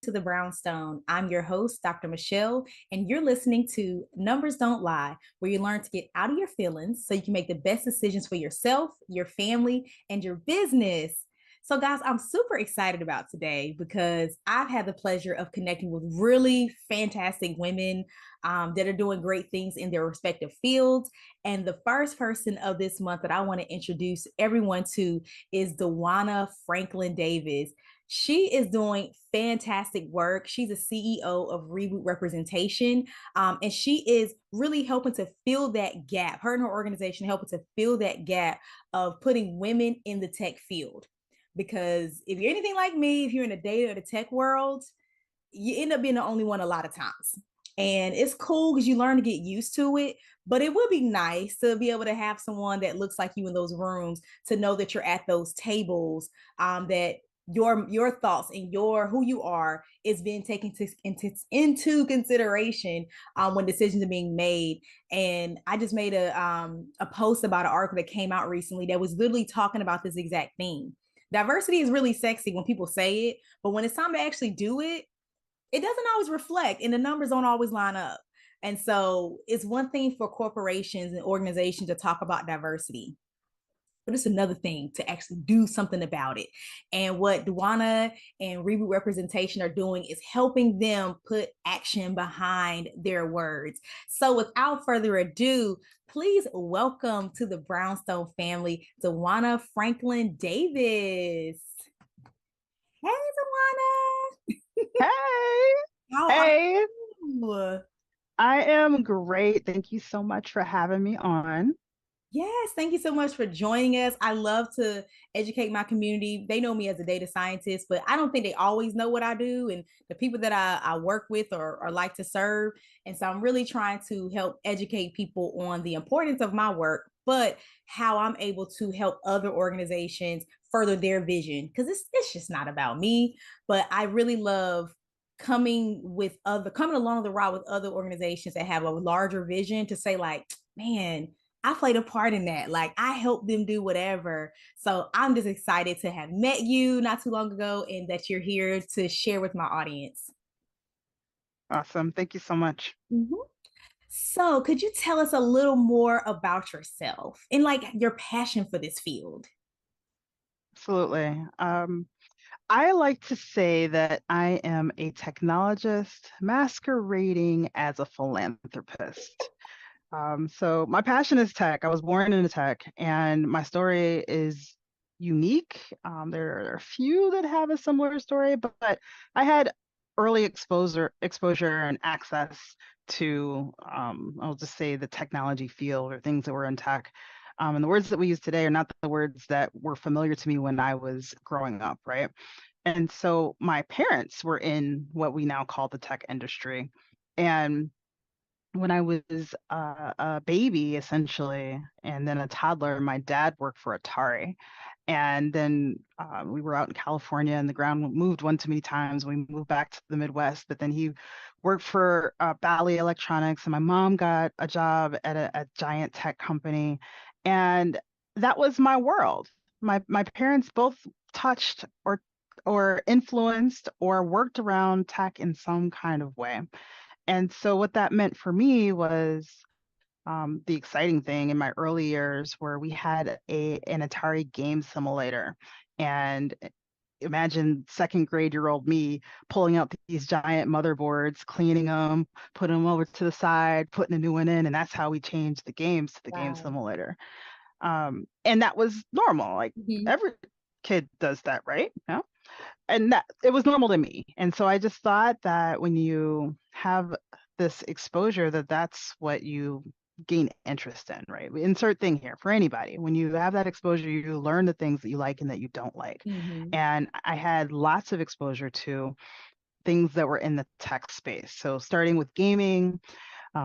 to the Brownstone. I'm your host, Dr. Michele, and you're listening to Numbers Don't Lie, where you learn to get out of your feelings so you can make the best decisions for yourself, your family, and your business. So, guys, I'm super excited about today because I've had the pleasure of connecting with really fantastic women that are doing great things in their respective fields. And the first person of this month that I want to introduce everyone to is Dwana Franklin Davis. She is doing fantastic work. She's a CEO of Reboot Representation, and she is really helping to fill that gap. Her and her organization helping to fill that gap of putting women in the tech field. Because if you're anything like me, if you're in the data or the tech world, you end up being the only one a lot of times. And it's cool because you learn to get used to it, but it would be nice to be able to have someone that looks like you in those rooms, to know that you're at those tables, that your thoughts and your who you are is being taken into consideration when decisions are being made. And I just made a post about an article that came out recently that was literally talking about this exact thing. Diversity is really sexy when people say it, but when it's time to actually do it, it doesn't always reflect and the numbers don't always line up. And so it's one thing for corporations and organizations to talk about diversity, but it's another thing to actually do something about it. And what Dwana and Reboot Representation are doing is helping them put action behind their words. So without further ado, please welcome to the Brownstone family, Dwana Franklin Davis. Hey, Dwana. Hey, How are hey, you? I am great. Thank you so much for having me on. Yes, thank you so much for joining us. I love to educate my community. They know me as a data scientist, but I don't think they always know what I do and the people that I work with or like to serve. And so I'm really trying to help educate people on the importance of my work, but how I'm able to help other organizations further their vision. Because it's just not about me, but I really love coming along the ride with other organizations that have a larger vision to say, like, man, I played a part in that. Like, I helped them do whatever. So I'm just excited to have met you not too long ago and that you're here to share with my audience. Awesome. Thank you so much. Mhm. So could you tell us a little more about yourself and like your passion for this field? Absolutely. I like to say that I am a technologist masquerading as a philanthropist. So my passion is tech. I was born into tech, and my story is unique. There are a few that have a similar story, but I had early exposure and access to, I'll just say, the technology field or things that were in tech. And the words that we use today are not the words that were familiar to me when I was growing up, right? And so my parents were in what we now call the tech industry. And when I was a baby, essentially, and then a toddler, my dad worked for Atari. And then we were out in California, and the ground moved one too many times. We moved back to the Midwest, but then he worked for Bally Electronics, and my mom got a job at a giant tech company. And that was my world. My parents both touched or influenced or worked around tech in some kind of way. And so what that meant for me was the exciting thing in my early years where we had an Atari game simulator. And imagine second grade year old me pulling out these giant motherboards, cleaning them, putting them over to the side, putting a new one in. And that's how we changed the games to the game Wow. simulator. And that was normal. Like Mhm. every kid does that, right? Yeah. And that it was normal to me. And so I just thought that when you have this exposure, that that's what you gain interest in, right? Insert thing here for anybody. When you have that exposure, you learn the things that you like and that you don't like. Mhm. And I had lots of exposure to things that were in the tech space. So starting with gaming,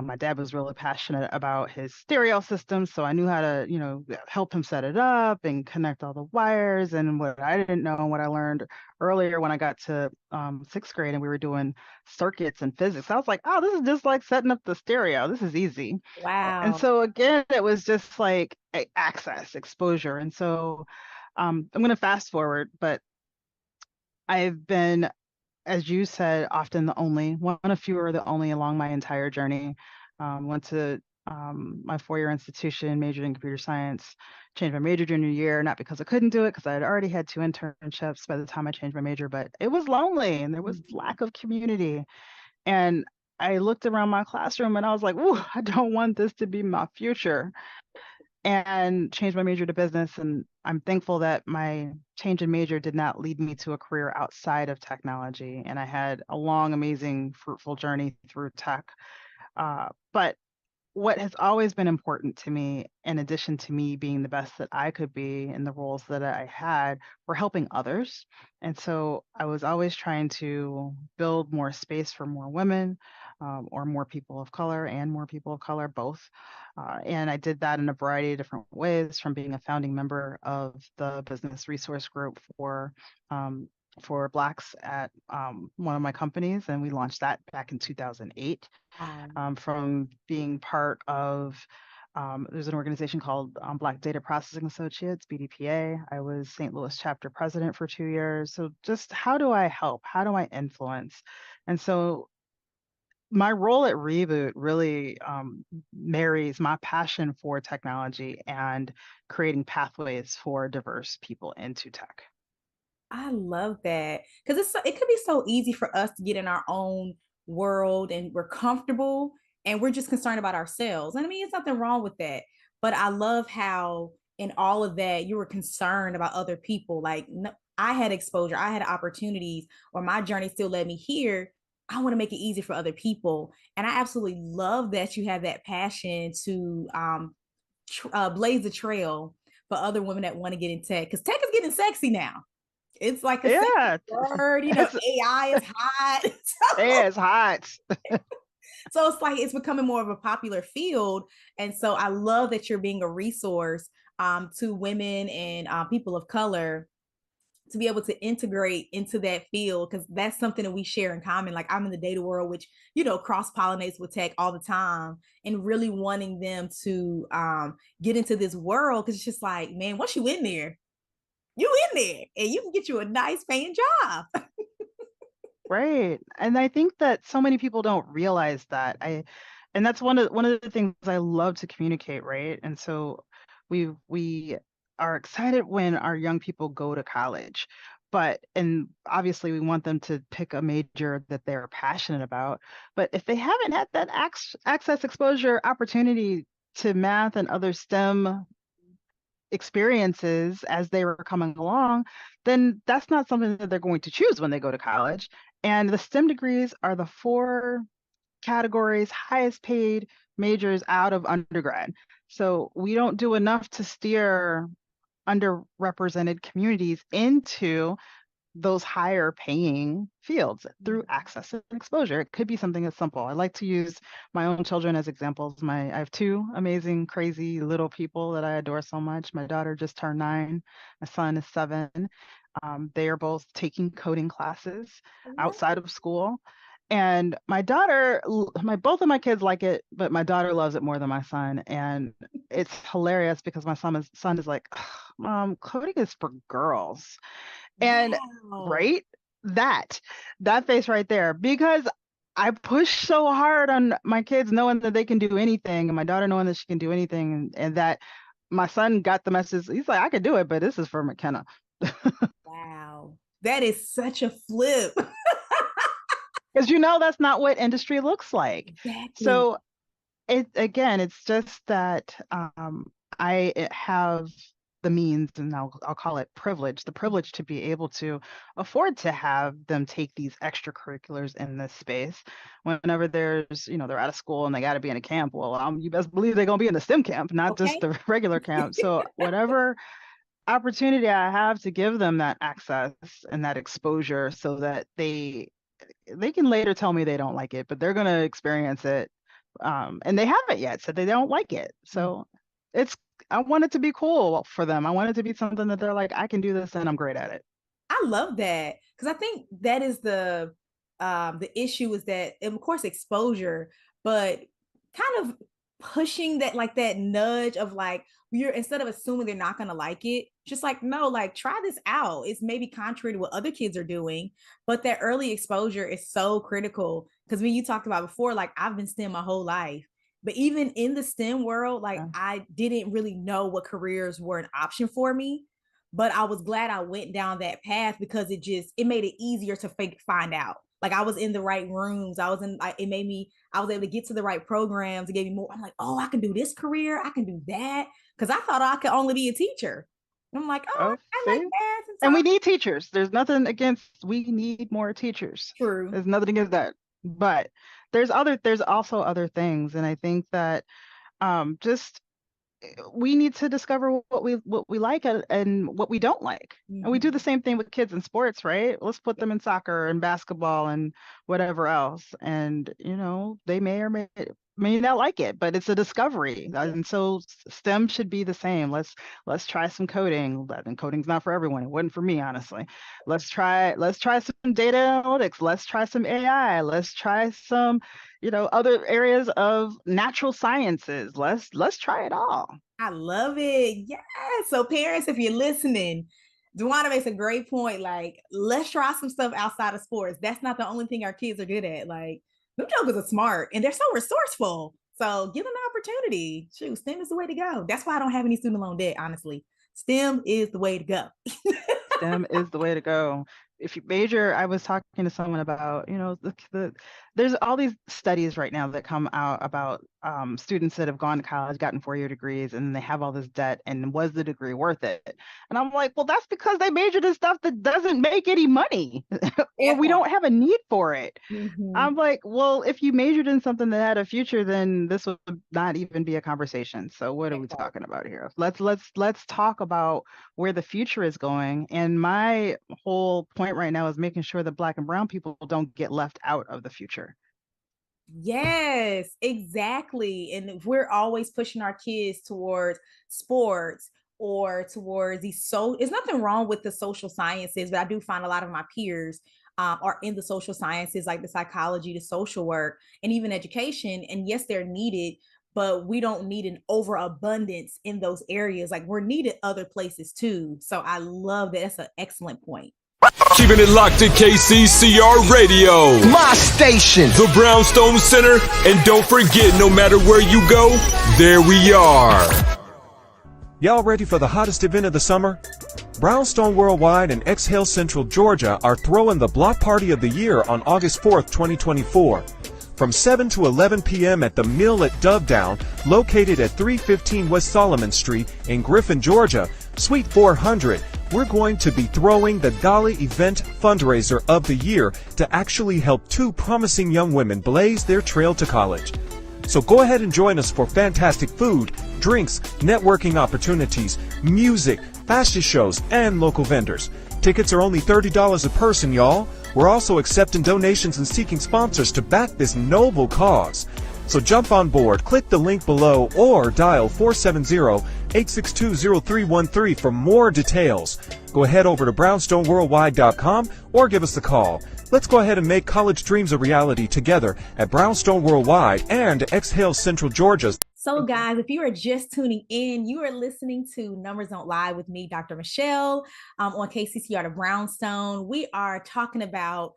my dad was really passionate about his stereo system, so I knew how to, help him set it up and connect all the wires. And what I didn't know and what I learned earlier when I got to sixth grade and we were doing circuits and physics, I was like, oh, this is just like setting up the stereo. This is easy. And Wow. so again, it was just like access, exposure. And so I'm going to fast forward, but I've been as you said, often the only one of few or the only along my entire journey. Went to my 4-year institution, majored in computer science, changed my major junior year, not because I couldn't do it, because I had already had 2 internships by the time I changed my major, but it was lonely and there was lack of community. And I looked around my classroom and I was like, ooh, I don't want this to be my future. And changed my major to business. And I'm thankful that my change in major did not lead me to a career outside of technology. And I had a long, amazing, fruitful journey through tech. But what has always been important to me, in addition to me being the best that I could be in the roles that I had, were helping others. And so I was always trying to build more space for more women, or more people of color and more people of color, both. And I did that in a variety of different ways, from being a founding member of the business resource group for Blacks at one of my companies, and we launched that back in 2008. Wow. From being part of there's an organization called Black Data Processing Associates, BDPA. I was St. Louis chapter president for 2 years. So just how do I help? How do I influence? And so my role at Reboot really marries my passion for technology and creating pathways for diverse people into tech. I love that because it could be so easy for us to get in our own world and we're comfortable and we're just concerned about ourselves. And I mean, there's nothing wrong with that. But I love how in all of that you were concerned about other people. Like no, I had exposure, I had opportunities, or my journey still led me here. I want to make it easy for other people, and I absolutely love that you have that passion to blaze the trail for other women that want to get in tech because tech is getting sexy now. It's like a sexy Yeah, word, it's, AI is hot. yeah, it's hot. So it's like it's becoming more of a popular field. And so I love that you're being a resource to women and people of color to be able to integrate into that field because that's something that we share in common. Like I'm in the data world, which cross pollinates with tech all the time, and really wanting them to get into this world because it's just like, man, once you in there, you in there, and you can get you a nice paying job. Right. And I think that so many people don't realize that. And that's one of the things I love to communicate, right? And so we are excited when our young people go to college. And obviously we want them to pick a major that they're passionate about. But if they haven't had that access, exposure, opportunity to math and other STEM experiences as they were coming along, then that's not something that they're going to choose when they go to college. And the STEM degrees are the 4 categories highest paid majors out of undergrad. So we don't do enough to steer underrepresented communities into those higher paying fields through access and exposure. It could be something as simple. I like to use my own children as examples. I have 2 amazing, crazy little people that I adore so much. My daughter just turned 9. My son is 7. They are both taking coding classes outside of school. And my daughter, both of my kids like it, but my daughter loves it more than my son. And it's hilarious because my son is like, Mom, coding is for girls. And Wow. right, that that face right there, because I push so hard on my kids knowing that they can do anything, and my daughter knowing that she can do anything, and that my son got the message. He's like, I could do it, but this is for McKenna. Wow. That is such a flip. Because that's not what industry looks like. Exactly. So it's just that I have the means, and I'll call it privilege, the privilege to be able to afford to have them take these extracurriculars in this space. Whenever they're out of school and they got to be in a camp, well, you best believe they're going to be in the STEM camp, not just Okay. the regular camp. So whatever opportunity I have to give them that access and that exposure, so that they can later tell me they don't like it, but they're going to experience it. And they haven't yet said they don't like it. So it's, I want it to be cool for them. I want it to be something that they're like, I can do this and I'm great at it. I love that because I think that is the issue is that of course exposure, but kind of pushing that like that nudge of like you're instead of assuming they're not gonna like it, Just like, no, like try this out. It's maybe contrary to what other kids are doing, but that early exposure is so critical. Because when you talked about before, like I've been STEM my whole life, but even in the STEM world, like Yeah. I didn't really know what careers were an option for me. But I was glad I went down that path because it made it easier to find out. Like I was in the right rooms. It made me, I was able to get to the right programs. It gave me more. I'm like, oh, I can do this career. I can do that. Cause I thought I could only be a teacher. I'm like, oh, Oh, I like see? math and And we science. need teachers. There's nothing against, we need more teachers. True. There's nothing against that. But there's also other things. And I think that just we need to discover what we like and what we don't like. And we do the Mm-hmm. same thing with kids in sports, right? Let's put them in soccer and basketball and whatever else. And they may or may not like it, but it's a discovery. Yeah. And so STEM should be the same. Let's try some coding. And coding's not for everyone. It wasn't for me, honestly. Let's try some data analytics. Let's try some AI. Let's try some other areas of natural sciences. Let's try it all. I love it. Yeah. So parents, if you're listening, Dwana makes a great point. Like, let's try some stuff outside of sports. That's not the only thing our kids are good at. Like, them jokers are smart and they're so resourceful. So give them the opportunity. Shoot, STEM is the way to go. That's why I don't have any student loan debt, honestly. STEM is the way to go. STEM is the way to go. If you major, I was talking to someone about, there's all these studies right now that come out about students that have gone to college, gotten 4-year degrees, and they have all this debt. And was the degree worth it? And I'm like, well, that's because they majored in stuff that doesn't make any money, or That we part. don't have a need for it. Mm-hmm. I'm like, well, if you majored in something that had a future, then this would not even be a conversation. So what are That we part. talking about here? Let's talk about where the future is going. And my whole point right now is making sure that Black and brown people don't get left out of the future. Yes, exactly. And if we're always pushing our kids towards sports or towards these, so it's nothing wrong with the social sciences, but I do find a lot of my peers are in the social sciences, like the psychology, the social work, and even education. And yes, they're needed, but we don't need an overabundance in those areas. Like we're needed other places too. So I love that. That's an excellent point. Keeping it locked to KCCR Radio, My station. the Brownstone Center, and don't forget, no matter where you go, there we are. Y'all ready for the hottest event of the summer? Brownstone Worldwide and Exhale Central Georgia are throwing the block party of the year on August 4th, 2024. From 7 to 11 p.m. at the Mill at Dovedown, located at 315 West Solomon Street in Griffin, Georgia, Suite 400, we're going to be throwing the Dolly Event Fundraiser of the Year to actually help 2 promising young women blaze their trail to college. So go ahead and join us for fantastic food, drinks, networking opportunities, music, fashion shows, and local vendors. Tickets are only $30 a person, y'all. We're also accepting donations and seeking sponsors to back this noble cause. So jump on board, click the link below, or dial 470-862-0313 for more details. Go ahead over to brownstoneworldwide.com or give us a call. Let's go ahead and make college dreams a reality together at Brownstone Worldwide and Exhale Central Georgia. So, guys, if you are just tuning in, you are listening to Numbers Don't Lie with me, Dr. Michele, on KCCR to Brownstone. We are talking about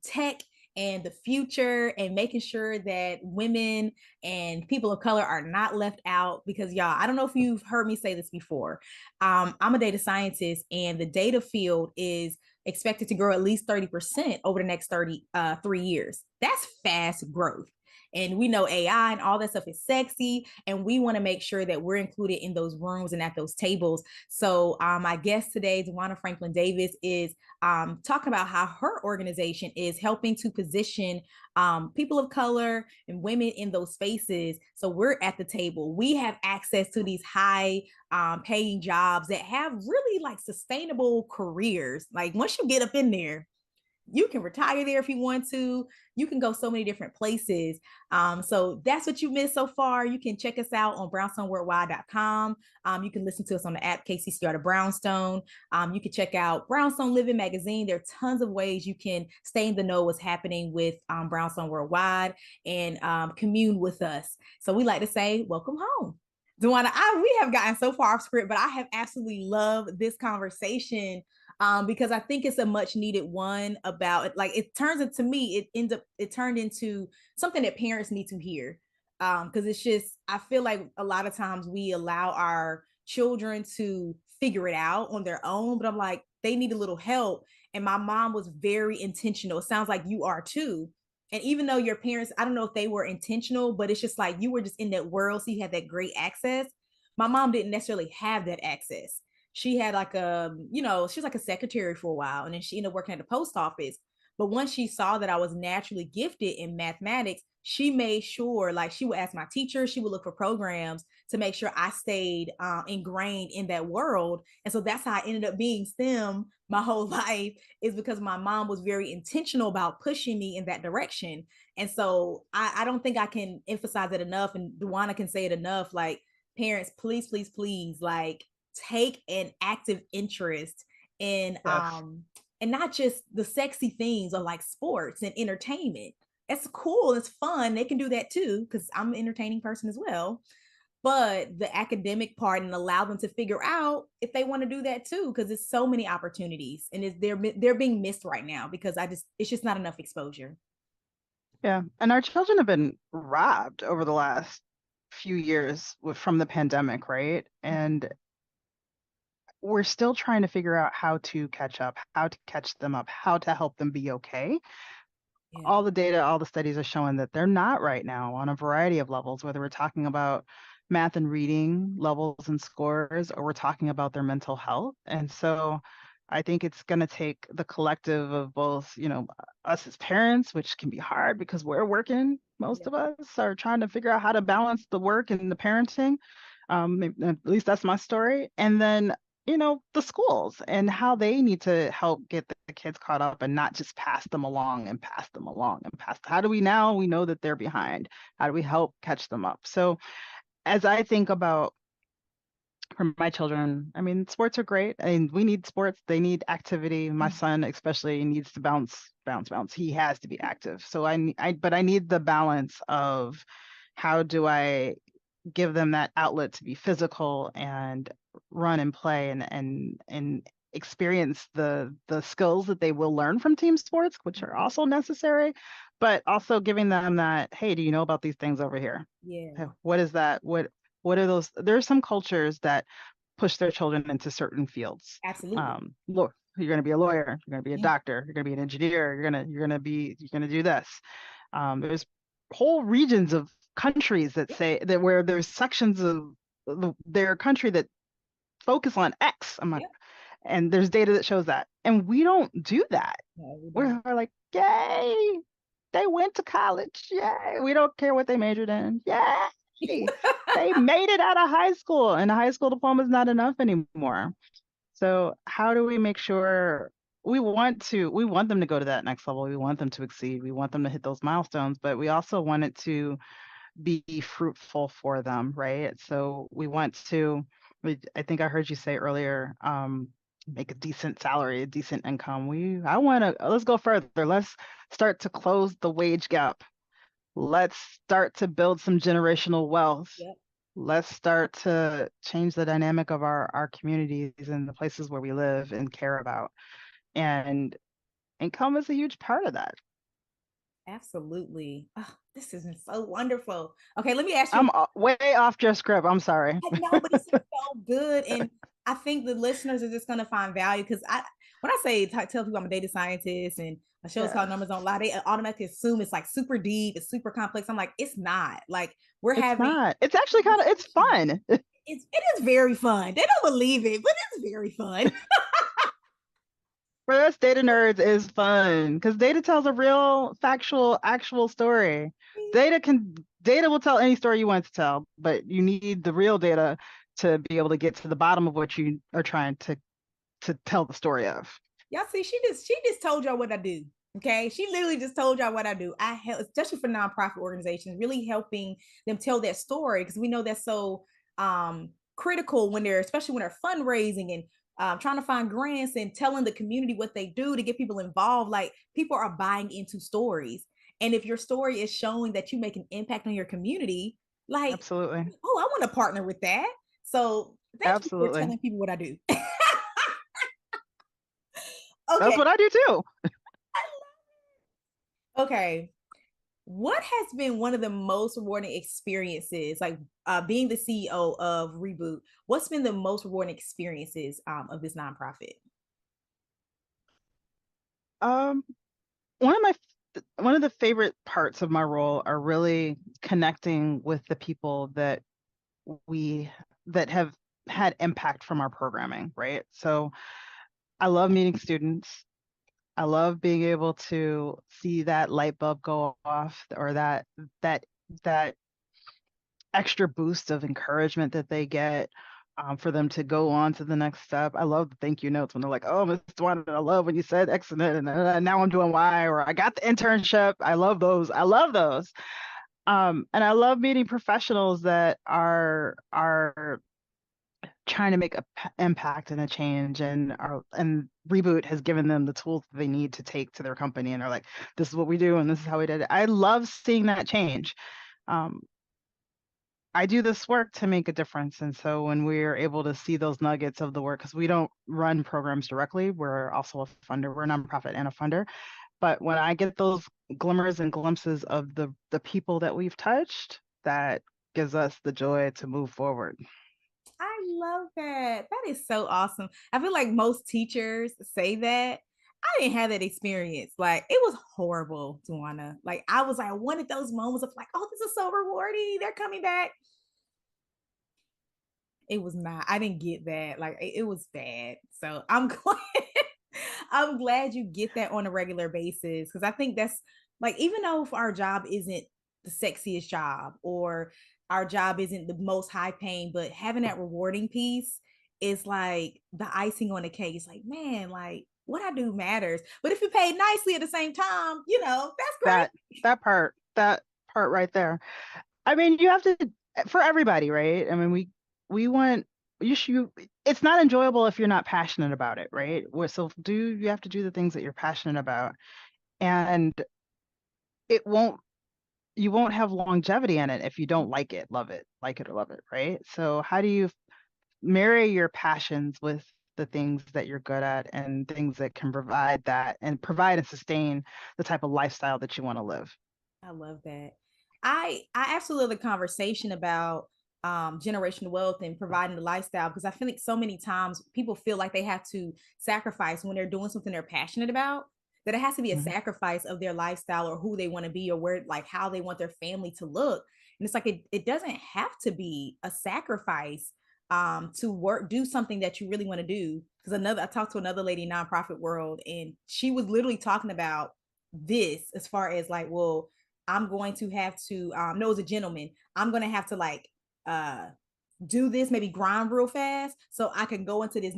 tech and the future and making sure that women and people of color are not left out because y'all, I don't know if you've heard me say this before. I'm a data scientist and the data field is expected to grow at least 30% over the next 3 years. That's fast growth. And we know AI and all that stuff is sexy. And we want to make sure that we're included in those rooms and at those tables. So my guest today, Dwana Franklin Davis, is talking about how her organization is helping to position people of color and women in those spaces. So we're at the table. We have access to these high paying jobs that have really like sustainable careers. Like once you get up in there, you can retire there if you want to. You can go so many different places. So that's what you missed so far. You can check us out on brownstoneworldwide.com. You can listen to us on the app KCCR to Brownstone. You can check out Brownstone Living Magazine. There are tons of ways you can stay in the know what's happening with Brownstone Worldwide and commune with us. So we like to say, welcome home. Dwana, we have gotten so far off script, but I have absolutely loved this conversation because I think it's a much needed one about it. Like it turns into me, it turned into something that parents need to hear. Because it's just, I feel like a lot of times we allow our children to figure it out on their own, but I'm like, they need a little help. And my mom was very intentional. It sounds like you are too. And even though your parents, I don't know if they were intentional, but it's just like you were just in that world. So you had that great access. My mom didn't necessarily have that access. She had like she was like a secretary for a while. And then she ended up working at the post office. But once she saw that I was naturally gifted in mathematics, she made sure, like, she would ask my teacher, she would look for programs to make sure I stayed ingrained in that world. And so that's how I ended up being STEM my whole life, is because my mom was very intentional about pushing me in that direction. And so I don't think I can emphasize it enough. And Dwana can say it enough. Like, parents, please, please, please, like, take an active interest in Yes. and not just the sexy things or like sports and entertainment. It's cool, it's fun. They can do that too, because I'm an entertaining person as well. But the academic part, and allow them to figure out if they want to do that too, because it's so many opportunities, and they're being missed right now because it's just not enough exposure. Yeah. And our children have been robbed over the last few years from the pandemic, right? And we're still trying to figure out how to catch up, how to catch them up, how to help them be okay. Yeah. All the data, all the studies are showing that they're not right now on a variety of levels, whether we're talking about math and reading levels and scores, or we're talking about their mental health. And so I think it's going to take the collective of both, us as parents, which can be hard because we're working. Most Yeah. of us are trying to figure out how to balance the work and the parenting. At least that's my story. And then the schools and how they need to help get the kids caught up and not just pass them along and pass them along and pass. How do we know that they're behind? How do we help catch them up? So as I think about for my children, I mean, sports are great. I mean, we need sports. They need activity. My son especially needs to bounce. He has to be active. So but I need the balance of how do I give them that outlet to be physical and run and play and experience the skills that they will learn from team sports, which are also necessary, but also giving them that, hey, do you know about these things over here? Yeah. What is that? What are those? There are some cultures that push their children into certain fields. Absolutely. Look, you're going to be a lawyer, you're going to be a Yeah. doctor, you're going to be an engineer, you're going to do this. There's whole regions of countries that say that where there's sections of their country that focus on X. Yeah. And there's data that shows that. And we don't do that. No, we don't. We're like, yay, they went to college. Yay. We don't care what they majored in. Yay. They made it out of high school, and a high school diploma is not enough anymore. So how do we make sure we want them to go to that next level? We want them to exceed. We want them to hit those milestones, but we also want it to be fruitful for them, right? So we want to, I think I heard you say earlier, make a decent salary, a decent income. Let's go further. Let's start to close the wage gap. Let's start to build some generational wealth. Yep. Let's start to change the dynamic of our communities and the places where we live and care about. And income is a huge part of that. Absolutely. Oh, this has been so wonderful. Okay, let me ask you. I'm way off your script. I'm sorry. No, but it's so good. And I think the listeners are just going to find value, because when I say tell people I'm a data scientist and my show's called Numbers Don't Lie, they automatically assume it's like super deep, it's super complex. I'm like, it's not. Like, It's not. It's actually it's fun. It is very fun. They don't believe it, but it's very fun. For us data nerds, is fun because data tells a real, factual, actual story. Data will tell any story you want to tell, but you need the real data to be able to get to the bottom of what you are trying to tell the story of. Y'all see, she just told y'all what I do. Okay, she literally just told y'all what I do. I help, especially for nonprofit organizations, really helping them tell that story, because we know that's so critical especially when they're fundraising and trying to find grants and telling the community what they do to get people involved. Like, people are buying into stories. And if your story is showing that you make an impact on your community, Like, Absolutely. oh, I want to partner with that. So thank you for Absolutely. telling people what I do. That's Okay. what I do too. Okay. What has been one of the most rewarding experiences, like being the CEO of Reboot? What's been the most rewarding experiences of this nonprofit? Um, one of my one of the favorite parts of my role are really connecting with the people we that have had impact from our programming, right? So I love meeting students. I love being able to see that light bulb go off, or that that extra boost of encouragement that they get, for them to go on to the next step. I love the thank you notes when they're like, "Oh, Miss Dwana, I love when you said X and now I'm doing Y," or "I got the internship." I love those. I love those. And I love meeting professionals that are trying to make a impact and a change, and Reboot has given them the tools that they need to take to their company, and they're like, "This is what we do and this is how we did it." I love seeing that change. um, I do this work to make a difference, and so when we're able to see those nuggets of the work, because we don't run programs directly, we're also a funder, we're a nonprofit and a funder, but when I get those glimmers and glimpses of the people that we've touched, that gives us the joy to move forward. I love that. That is so awesome. I feel like most teachers say that. I didn't have that experience. Like it was horrible, Dwana. Like I was like, I wanted those moments of like, oh, this is so rewarding. They're coming back. It was not. I didn't get that. Like it was bad. So I'm glad. I'm glad you get that on a regular basis because I think that's like even though if our job isn't the sexiest job or our job isn't the most high paying, but having that rewarding piece is like the icing on the cake. It's like, man, like what I do matters. But if you pay nicely at the same time, that's great. That part right there. I mean, you have to, for everybody, right? I mean, we want you should. It's not enjoyable if you're not passionate about it, right? So you have to do the things that you're passionate about, and it won't you won't have longevity in it if you don't like it or love it, right? So how do you marry your passions with the things that you're good at and things that can provide and sustain the type of lifestyle that you want to live? I love that. I absolutely love the conversation about generational wealth and providing the lifestyle because I feel like so many times people feel like they have to sacrifice when they're doing something they're passionate about, that it has to be a Mhm. sacrifice of their lifestyle or who they want to be or where like how they want their family to look. And it's like it doesn't have to be a sacrifice to work do something that you really want to do. Because I talked to another lady in nonprofit world and she was literally talking about this as far as like, well, I'm going to have to no, as a gentleman, I'm gonna have to like uh do this, maybe grind real fast so I can go into this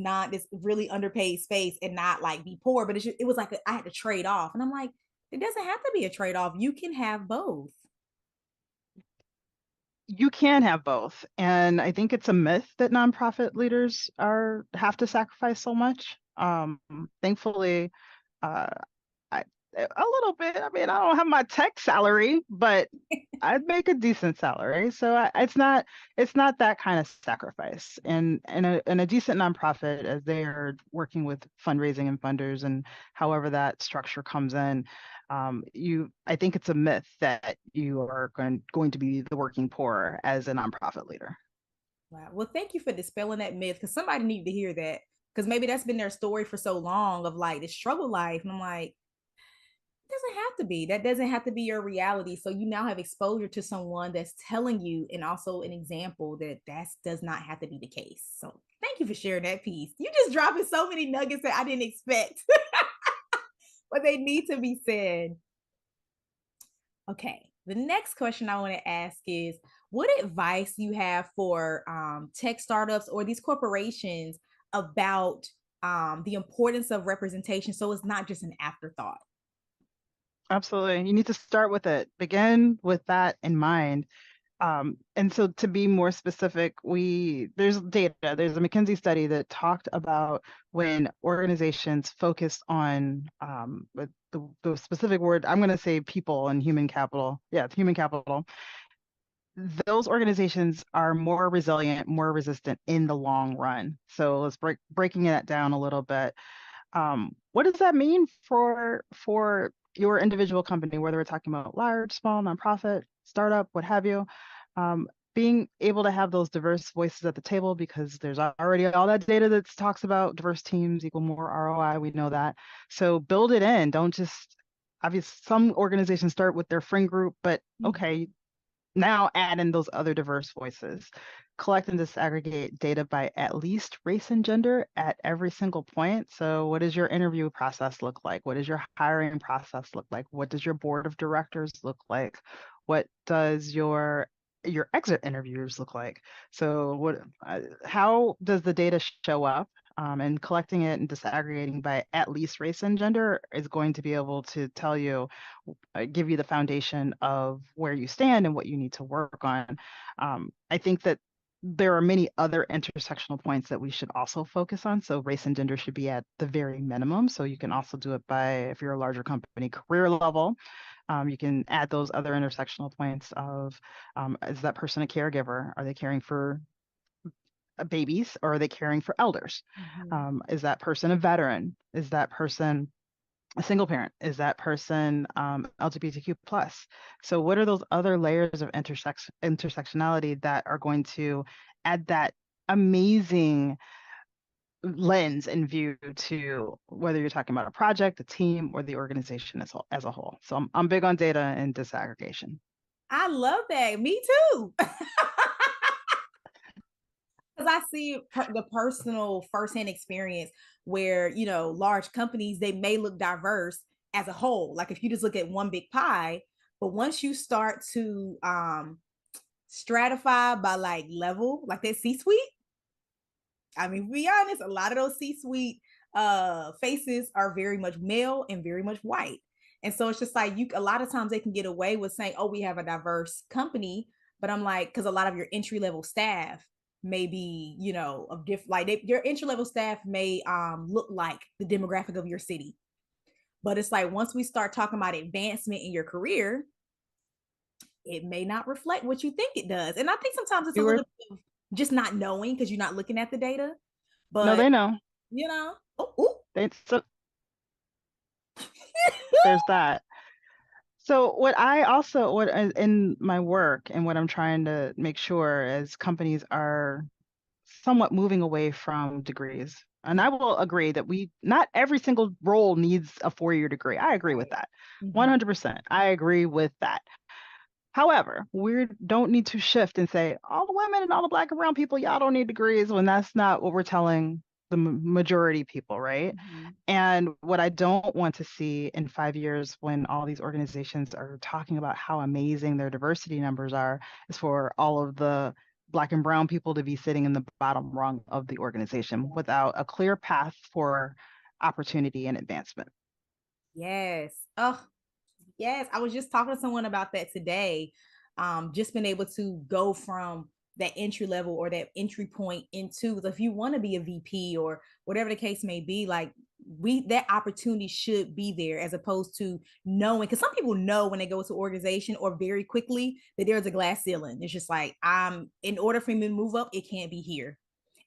really underpaid space and not like be poor. But it was like I had to trade off. And I'm like, it doesn't have to be a trade-off. You can have both. You can have both, and I think it's a myth that nonprofit leaders are have to sacrifice so much. Thankfully, uh, I a little bit. I mean, I don't have my tech salary, but I'd make a decent salary. So it's not that kind of sacrifice. And a decent nonprofit, as they are working with fundraising and funders and however that structure comes in, I think it's a myth that you are going to be the working poor as a nonprofit leader. Wow. Well, thank you for dispelling that myth because somebody needed to hear that because maybe that's been their story for so long of like the struggle life. And I'm like, doesn't have to be. That doesn't have to be your reality. So you now have exposure to someone that's telling you, and also an example that does not have to be the case. So thank you for sharing that piece. You just dropping so many nuggets that I didn't expect, but they need to be said. Okay. The next question I want to ask is, what advice you have for tech startups or these corporations about the importance of representation so it's not just an afterthought? Absolutely. You need to start with it. Begin with that in mind. And so to be more specific, there's data, there's a McKinsey study that talked about when organizations focus on, the specific word, I'm going to say people and human capital. Yeah, human capital. those organizations are more resilient, more resistant in the long run. So let's breaking that down a little bit. What does that mean for your individual company, whether we're talking about large, small, nonprofit, startup, what have you? Um, Being able to have those diverse voices at the table, because there's already all that data that talks about diverse teams equal more ROI. We know that. So build it in. Don't just, obviously, some organizations start with their friend group, but okay, now add in those other diverse voices. Collect and disaggregate data by at least race and gender at every single point. So what does your interview process look like? What does your hiring process look like? What does your board of directors look like? What does your exit interviews look like? So how does the data show up? And collecting it and disaggregating by at least race and gender is going to be able to tell you, give you the foundation of where you stand and what you need to work on. I think that there are many other intersectional points that we should also focus on. So race and gender should be at the very minimum. So you can also do it by, if you're a larger company, career level. You can add those other intersectional points of, is that person a caregiver? Are they caring for babies, or are they caring for elders? Is that person a veteran? Is that person a single parent? Is that person LGBTQ plus? So what are those other layers of intersectionality that are going to add that amazing lens and view to whether you're talking about a project, a team, or the organization as a whole? So I'm big on data and disaggregation. I love that. Me too. Because I see the personal firsthand experience where, you know, large companies, they may look diverse as a whole. Like if you just look at one big pie, but once you start to stratify by like level, like that C-suite, I mean, be honest, a lot of those C-suite faces are very much male and very much white. And so it's just like a lot of times they can get away with saying, oh, we have a diverse company. But I'm like, because a lot of your entry level staff may be, you know, of different, like your entry level staff may look like the demographic of your city. But it's like once we start talking about advancement in your career, it may not reflect what you think it does. And I think sometimes it's a little bit of just not knowing because you're not looking at the data. No, But they know. you know, So there's that. So what in my work and what I'm trying to make sure is companies are somewhat moving away from degrees. And I will agree that not every single role needs a 4-year degree. I agree with that. 100%. I agree with that. However, we don't need to shift and say all the women and all the Black and brown people, y'all don't need degrees, when that's not what we're telling the majority people, right? And what I don't want to see in 5 years, when all these organizations are talking about how amazing their diversity numbers are, is for all of the Black and brown people to be sitting in the bottom rung of the organization without a clear path for opportunity and advancement. Yes. Oh, yes. I was just talking to someone about that today. Just been able to go from that entry level or that entry point into, if you want to be a VP or whatever the case may be, like that opportunity should be there, as opposed to knowing, because some people know when they go to organization or very quickly that there's a glass ceiling. It's just like, in order for me to move up, it can't be here.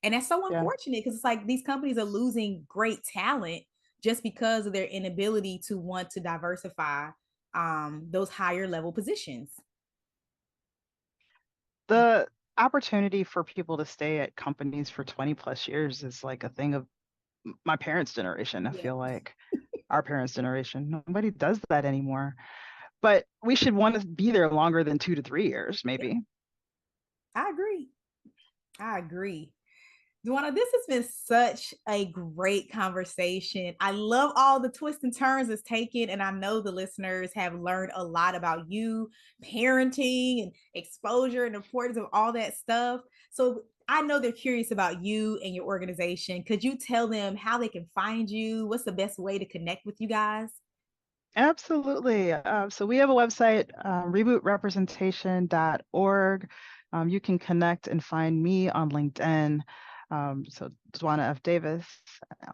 And that's so unfortunate, because it's like these companies are losing great talent just because of their inability to want to diversify those higher level positions. The opportunity for people to stay at companies for 20 plus years is like a thing of my parents' generation. I feel like our parents' generation, nobody does that anymore. But we should want to be there longer than 2 to 3 years, maybe. I agree. Dwana, this has been such a great conversation. I love all the twists and turns it's taken, and I know the listeners have learned a lot about you, parenting, and exposure, and the importance of all that stuff. So I know they're curious about you and your organization. Could you tell them how they can find you? What's the best way to connect with you guys? Absolutely. So we have a website, rebootrepresentation.org. You can connect and find me on LinkedIn. So Dwana F. Davis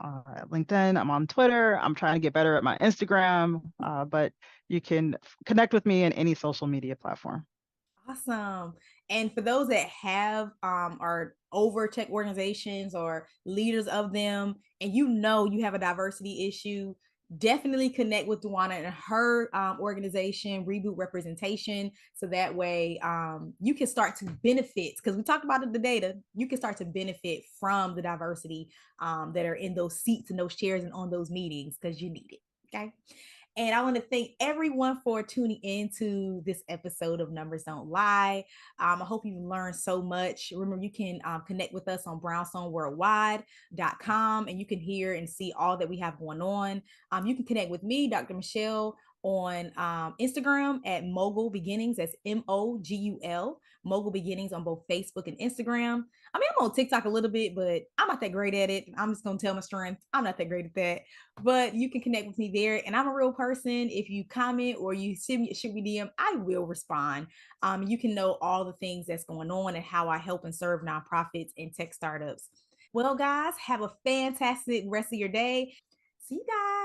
at LinkedIn. I'm on Twitter. I'm trying to get better at my Instagram, but you can connect with me in any social media platform. Awesome. And for those that have are over tech organizations or leaders of them, and you have a diversity issue, definitely connect with Dwana and her organization, Reboot Representation, so that way you can start to benefit, because we talked about the data. You can start to benefit from the diversity that are in those seats and those chairs and on those meetings, because you need it. Okay. And I want to thank everyone for tuning into this episode of Numbers Don't Lie. I hope you learned so much. Remember, you can connect with us on brownstoneworldwide.com, and you can hear and see all that we have going on. You can connect with me, Dr. Michele, on Instagram at Mogul Beginnings. That's MOGUL, Mogul Beginnings, on both Facebook and Instagram. I mean, I'm on TikTok a little bit, but I'm not that great at it. I'm just going to tell my strength. I'm not that great at that. But you can connect with me there. And I'm a real person. If you comment or you shoot me DM, I will respond. You can know all the things that's going on and how I help and serve nonprofits and tech startups. Well, guys, have a fantastic rest of your day. See you guys.